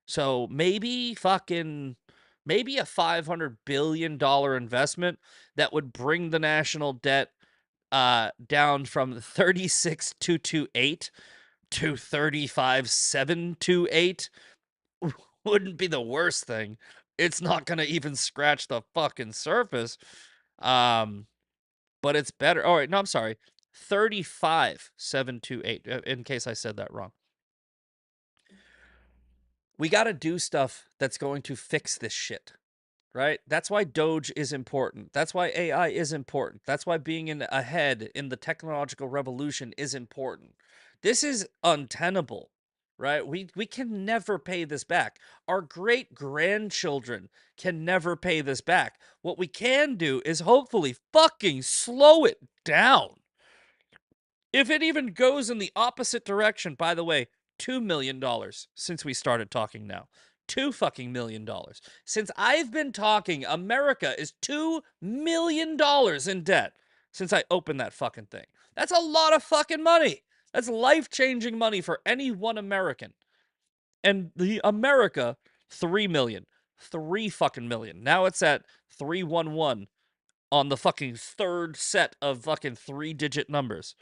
So maybe a $500 billion investment that would bring the national debt down from 36,228 to 35,728 wouldn't be the worst thing. It's not gonna even scratch the fucking surface. But it's better. All right, no, I'm sorry. 35,728. In case I said that wrong. We got to do stuff that's going to fix this shit. Right? That's why Doge is important. That's why AI is important. That's why being ahead in the technological revolution is important. This is untenable, right? We can never pay this back. Our great-grandchildren can never pay this back. What we can do is hopefully fucking slow it down. If it even goes in the opposite direction, by the way, $2 million since we started talking now. $2 fucking million. Since I've been talking, America is $2 million in debt since I opened that fucking thing. That's a lot of fucking money. That's life-changing money for any one American. And the America, 3 million. 3 fucking million. Now it's at 311 on the fucking third set of fucking 3-digit numbers.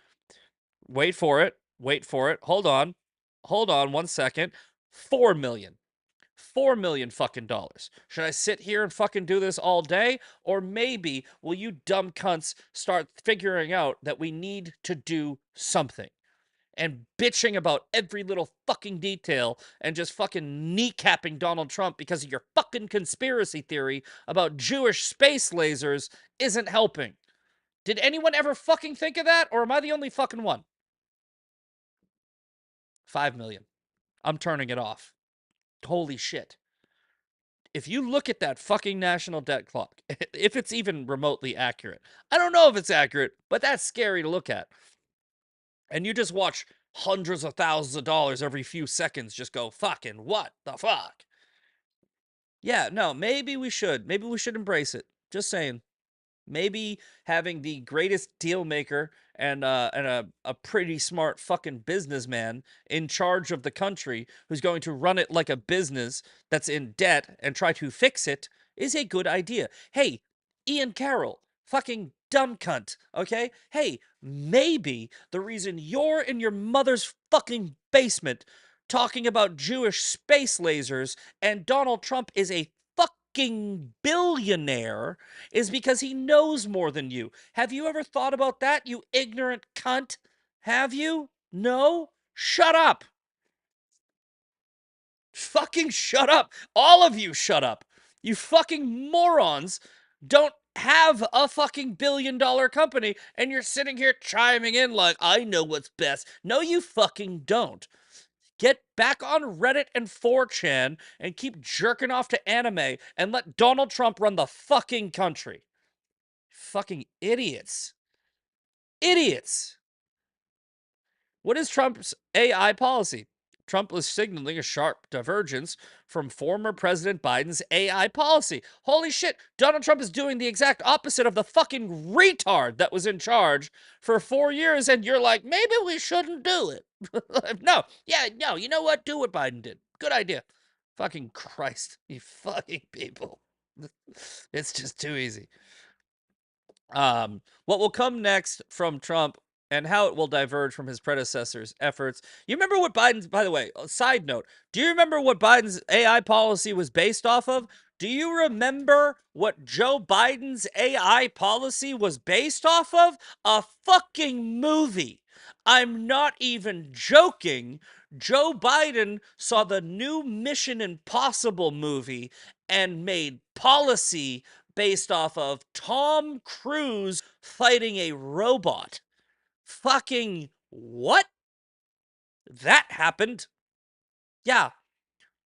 Wait for it. Wait for it. Hold on. Hold on 1 second. 4 million. 4 million fucking dollars. Should I sit here and fucking do this all day? Or maybe will you dumb cunts start figuring out that we need to do something? And bitching about every little fucking detail and just fucking kneecapping Donald Trump because of your fucking conspiracy theory about Jewish space lasers isn't helping. Did anyone ever fucking think of that? Or am I the only fucking one? 5 million. I'm turning it off. Holy shit. If you look at that fucking national debt clock, if it's even remotely accurate, I don't know if it's accurate, but that's scary to look at. And you just watch hundreds of thousands of dollars every few seconds just go, fucking what the fuck? Yeah, no, maybe we should. Maybe we should embrace it. Just saying. Maybe having the greatest deal maker and a pretty smart fucking businessman in charge of the country who's going to run it like a business that's in debt and try to fix it is a good idea. Hey, Ian Carroll, fucking dumb cunt, okay? Hey, maybe the reason you're in your mother's fucking basement talking about Jewish space lasers and Donald Trump is a fucking billionaire is because he knows more than you. Have you ever thought about that, you ignorant cunt? Have you? No? Shut up. Fucking shut up. All of you shut up. You fucking morons don't have a fucking billion-dollar company and you're sitting here chiming in like, I know what's best. No, you fucking don't. Get back on Reddit and 4chan and keep jerking off to anime and let Donald Trump run the fucking country. Fucking idiots. Idiots. What is Trump's AI policy? Trump was signaling a sharp divergence from former President Biden's AI policy. Holy shit, Donald Trump is doing the exact opposite of the fucking retard that was in charge for 4 years, and you're like, maybe we shouldn't do it. No, you know what? Do what Biden did. Good idea. Fucking Christ, you fucking people. It's just too easy. What will come next from Trump and how it will diverge from his predecessor's efforts. You remember what Biden's, by the way, side note, do you remember what Biden's AI policy was based off of? Do you remember what Joe Biden's AI policy was based off of? A fucking movie. I'm not even joking. Joe Biden saw the new Mission Impossible movie and made policy based off of Tom Cruise fighting a robot. Fucking what? That happened. Yeah.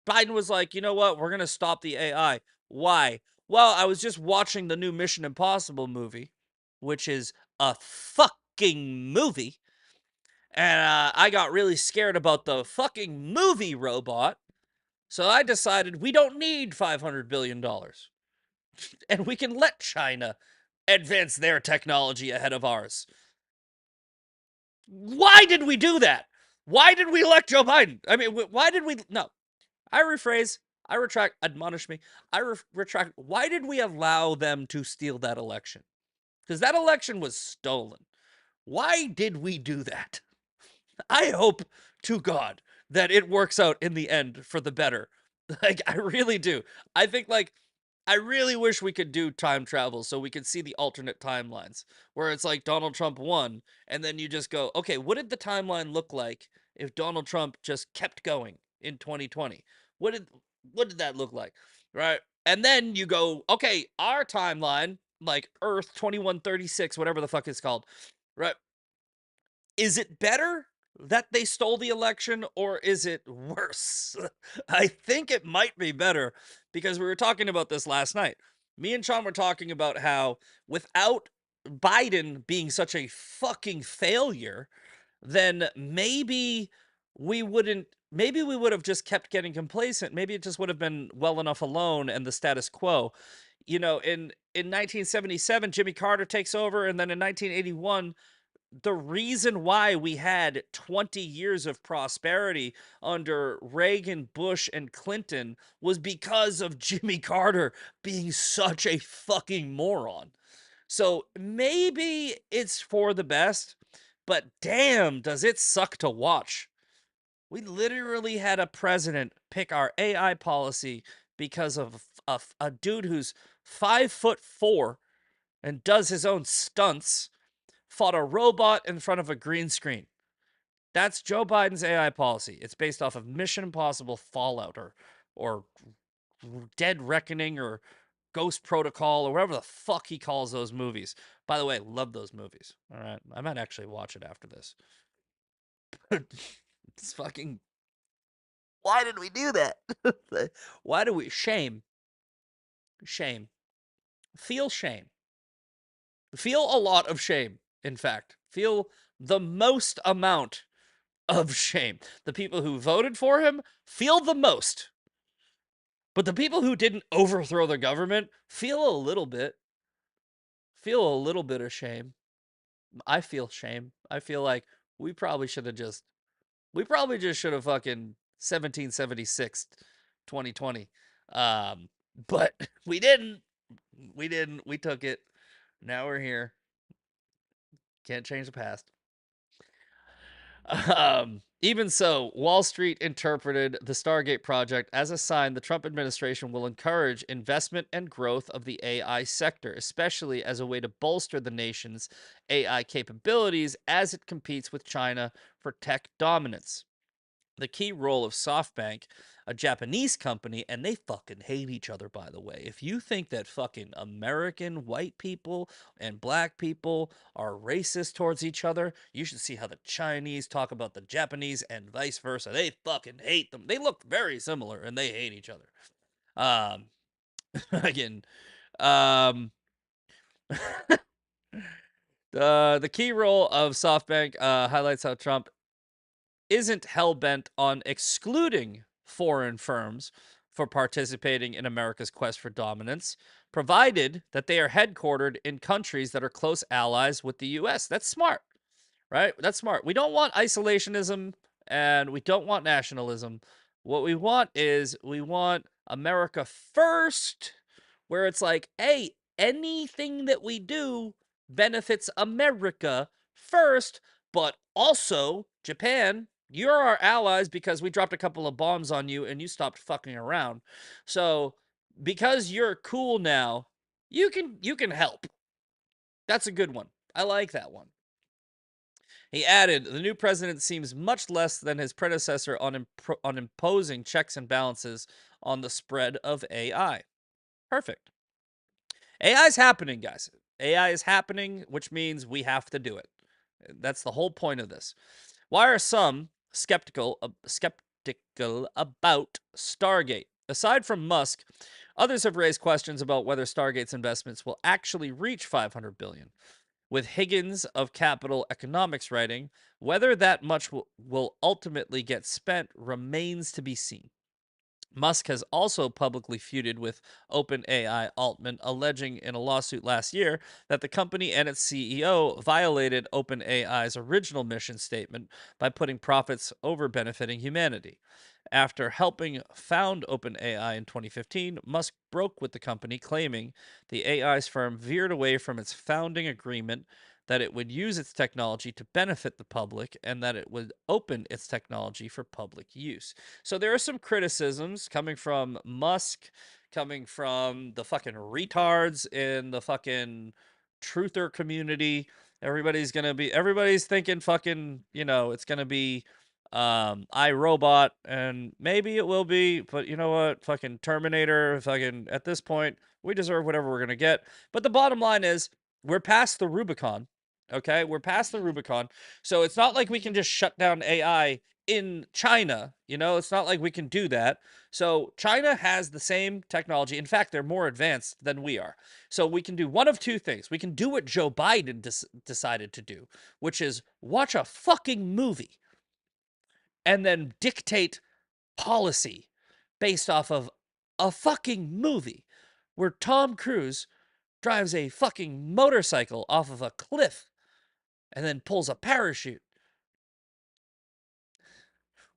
Biden was like, you know what? We're going to stop the AI. Why? Well, I was just watching the new Mission Impossible movie, which is a fucking movie. And I got really scared about the fucking movie robot. So I decided we don't need $500 billion. And we can let China advance their technology ahead of ours. Why did we do that? Why did we elect Joe Biden? I mean, why did we? No, I rephrase. I retract. Admonish me. I retract. Why did we allow them to steal that election? Because that election was stolen. Why did we do that? I hope to God that it works out in the end for the better. Like, I really do. I think, like, I really wish we could do time travel so we could see the alternate timelines where it's like Donald Trump won, and then you just go, okay, what did the timeline look like if Donald Trump just kept going in 2020? What did that look like? Right? And then you go, okay, our timeline, like Earth 2136, whatever the fuck it's called, right? Is it better that they stole the election or is it worse? I think it might be better because we were talking about this last night. Me and Sean were talking about how without Biden being such a fucking failure, then maybe we would have just kept getting complacent. Maybe it just would have been well enough alone and the status quo. You know, in 1977 Jimmy Carter takes over, and then in 1981 the reason why we had 20 years of prosperity under Reagan, Bush, and Clinton was because of Jimmy Carter being such a fucking moron. So maybe it's for the best, but damn, does it suck to watch. We literally had a president pick our AI policy because of a dude who's 5'4" and does his own stunts fought a robot in front of a green screen. That's Joe Biden's AI policy. It's based off of Mission Impossible Fallout or Dead Reckoning or Ghost Protocol or whatever the fuck he calls those movies. By the way, love those movies. All right. I might actually watch it after this. It's fucking. Why did we do that? Why do we? Shame. Shame. Feel shame. Feel a lot of shame, in fact. Feel the most amount of shame. The people who voted for him feel the most. But the people who didn't overthrow the government feel a little bit of shame. I feel shame. I feel like we probably just should have fucking 1776 2020. But we didn't. We took it. Now we're here. Can't change the past. Even so, Wall Street interpreted the Stargate project as a sign the Trump administration will encourage investment and growth of the AI sector, especially as a way to bolster the nation's AI capabilities as it competes with China for tech dominance. The key role of SoftBank, a Japanese company, and they fucking hate each other, by the way. If you think that fucking American white people and black people are racist towards each other, you should see how the Chinese talk about the Japanese and vice versa. They fucking hate them. They look very similar and they hate each other. Again, um, the key role of SoftBank highlights how Trump isn't hell-bent on excluding foreign firms for participating in America's quest for dominance, provided that they are headquartered in countries that are close allies with the US. That's smart, right? That's smart. We don't want isolationism and we don't want nationalism. What we want America first, where it's like, hey, anything that we do benefits America first, but also Japan. You're our allies because we dropped a couple of bombs on you and you stopped fucking around. So, because you're cool now, you can help. That's a good one. I like that one. He added, the new president seems much less than his predecessor on imposing checks and balances on the spread of AI. Perfect. AI is happening, guys. AI is happening, which means we have to do it. That's the whole point of this. Why are some skeptical about Stargate? Aside from Musk, others have raised questions about whether Stargate's investments will actually reach 500 billion. With Higgins of Capital Economics writing, whether that much will ultimately get spent remains to be seen. Musk has also publicly feuded with OpenAI Altman, alleging in a lawsuit last year that the company and its CEO violated OpenAI's original mission statement by putting profits over benefiting humanity. After helping found OpenAI in 2015, Musk broke with the company, claiming the AI's firm veered away from its founding agreement that it would use its technology to benefit the public and that it would open its technology for public use. So there are some criticisms coming from Musk, coming from the fucking retards in the fucking truther community. Everybody's thinking fucking, it's gonna be iRobot, and maybe it will be, but you know what? Fucking Terminator, fucking at this point, we deserve whatever we're gonna get. But the bottom line is we're past the Rubicon. Okay, we're past the Rubicon. So it's not like we can just shut down AI in China. It's not like we can do that. So China has the same technology. In fact, they're more advanced than we are. So we can do one of two things. We can do what Joe Biden decided to do, which is watch a fucking movie and then dictate policy based off of a fucking movie where Tom Cruise drives a fucking motorcycle off of a cliff and then pulls a parachute.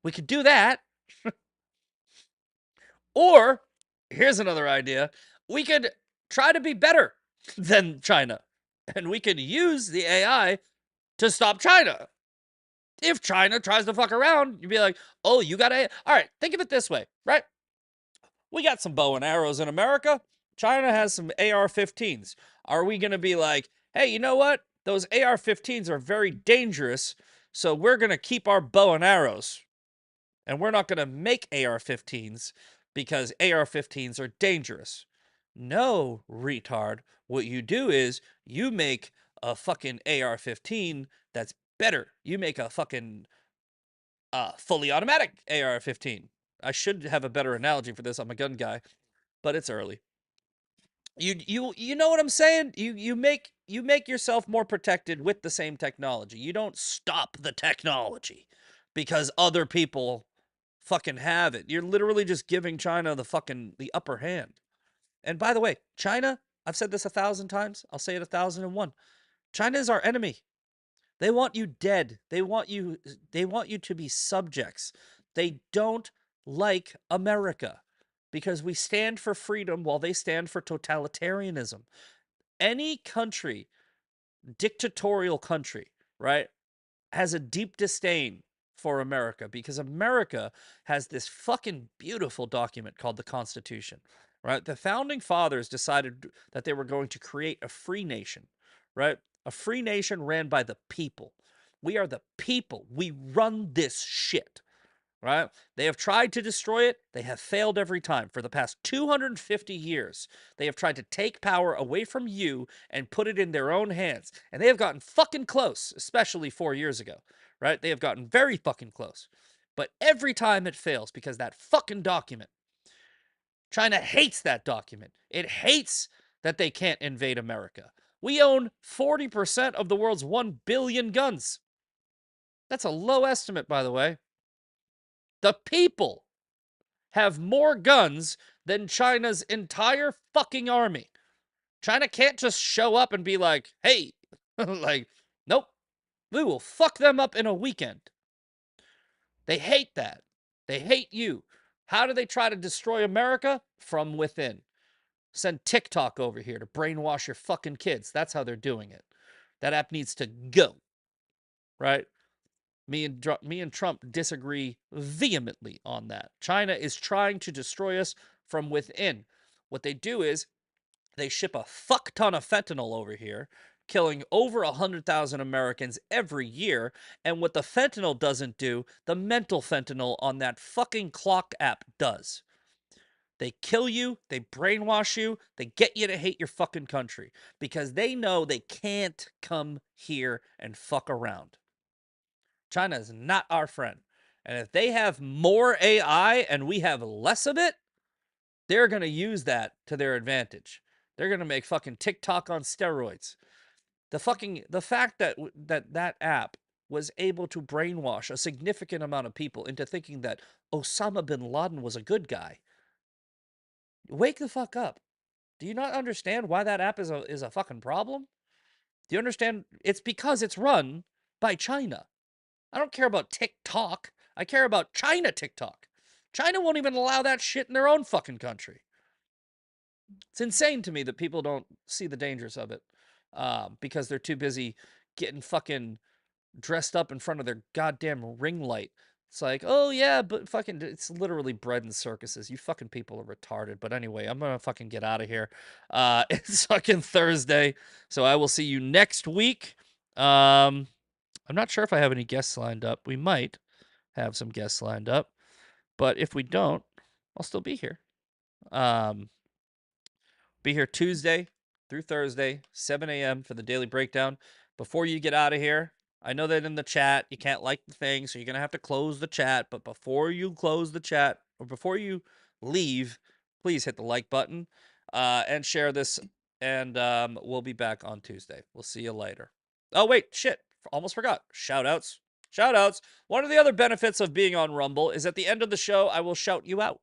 We could do that. Or, here's another idea. We could try to be better than China. And we could use the AI to stop China. If China tries to fuck around, you'd be like, oh, you got AI. All right, think of it this way, right? We got some bow and arrows in America. China has some AR-15s. Are we going to be like, hey, you know what? Those AR-15s are very dangerous, so we're going to keep our bow and arrows. And we're not going to make AR-15s because AR-15s are dangerous. No, retard. What you do is you make a fucking AR-15 that's better. You make a fucking fully automatic AR-15. I should have a better analogy for this. I'm a gun guy, but it's early. You know what I'm saying? You make yourself more protected with the same technology. You don't stop the technology because other people fucking have it. You're literally just giving China the upper hand. And by the way, China, I've said this 1,000 times. I'll say it 1,001. China is our enemy. They want you dead. They want you to be subjects. They don't like America because we stand for freedom while they stand for totalitarianism. Any country, dictatorial country, right, has a deep disdain for America because America has this fucking beautiful document called the Constitution, right? The founding fathers decided that they were going to create a free nation, right? A free nation ran by the people. We are the people. We run this shit, right? They have tried to destroy it. They have failed every time. For the past 250 years, they have tried to take power away from you and put it in their own hands. And they have gotten fucking close, especially 4 years ago, right? They have gotten very fucking close. But every time it fails because that fucking document, China hates that document. It hates that they can't invade America. We own 40% of the world's 1 billion guns. That's a low estimate, by the way. The people have more guns than China's entire fucking army. China can't just show up and be like, hey, like, nope, we will fuck them up in a weekend. They hate that. They hate you. How do they try to destroy America? From within. Send TikTok over here to brainwash your fucking kids. That's how they're doing it. That app needs to go. Right? Me and Trump disagree vehemently on that. China is trying to destroy us from within. What they do is they ship a fuck ton of fentanyl over here, killing over 100,000 Americans every year. And what the fentanyl doesn't do, the mental fentanyl on that fucking clock app does. They kill you, they brainwash you, they get you to hate your fucking country because they know they can't come here and fuck around. China is not our friend. And if they have more AI and we have less of it, they're going to use that to their advantage. They're going to make fucking TikTok on steroids. The fact that app was able to brainwash a significant amount of people into thinking that Osama bin Laden was a good guy. Wake the fuck up. Do you not understand why that app is a fucking problem? Do you understand? It's because it's run by China. I don't care about TikTok. I care about China TikTok. China won't even allow that shit in their own fucking country. It's insane to me that people don't see the dangers of it because they're too busy getting fucking dressed up in front of their goddamn ring light. It's like, oh yeah, but fucking, it's literally bread and circuses. You fucking people are retarded. But anyway, I'm gonna fucking get out of here. It's fucking Thursday, so I will see you next week. I'm not sure if I have any guests lined up. We might have some guests lined up, but if we don't, I'll still be here. Be here Tuesday through Thursday, 7 a.m. for the Daily Breakdown. Before you get out of here, I know that in the chat you can't like the thing, so you're going to have to close the chat. But before you close the chat, or before you leave, please hit the like button and share this. And we'll be back on Tuesday. We'll see you later. Oh, wait, shit. Almost forgot. Shout-outs. Shout-outs. One of the other benefits of being on Rumble is at the end of the show, I will shout you out.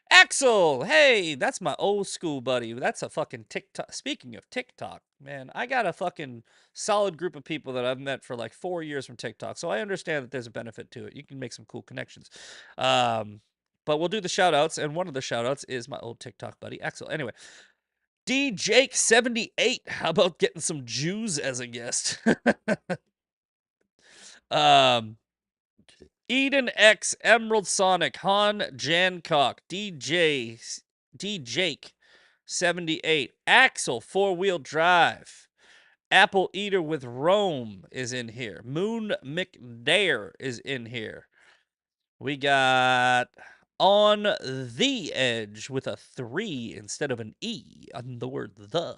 Axel, hey, that's my old school buddy. That's a fucking TikTok. Speaking of TikTok, man, I got a fucking solid group of people that I've met for like 4 years from TikTok. So I understand that there's a benefit to it. You can make some cool connections. But we'll do the shout outs. And one of the shout outs is my old TikTok buddy, Axel. Anyway, DJake78. How about getting some Jews as a guest? Eden X, Emerald Sonic, Han Jancock, Jake 78, Axel 4-wheel drive, Apple Eater with Rome is in here, Moon McDare is in here. We got On the Edge with a 3 instead of an E on the word the.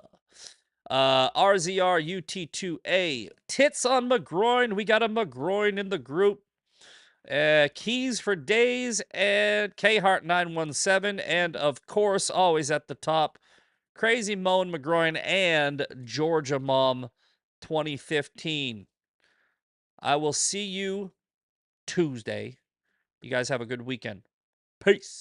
RZR UT2A, Tits on McGroin. We got a McGroin in the group. Keys for Days and Khart917, and of course, always at the top, Crazy Moan McGroin and Georgia Mom 2015. I will see you Tuesday. You guys have a good weekend. Peace.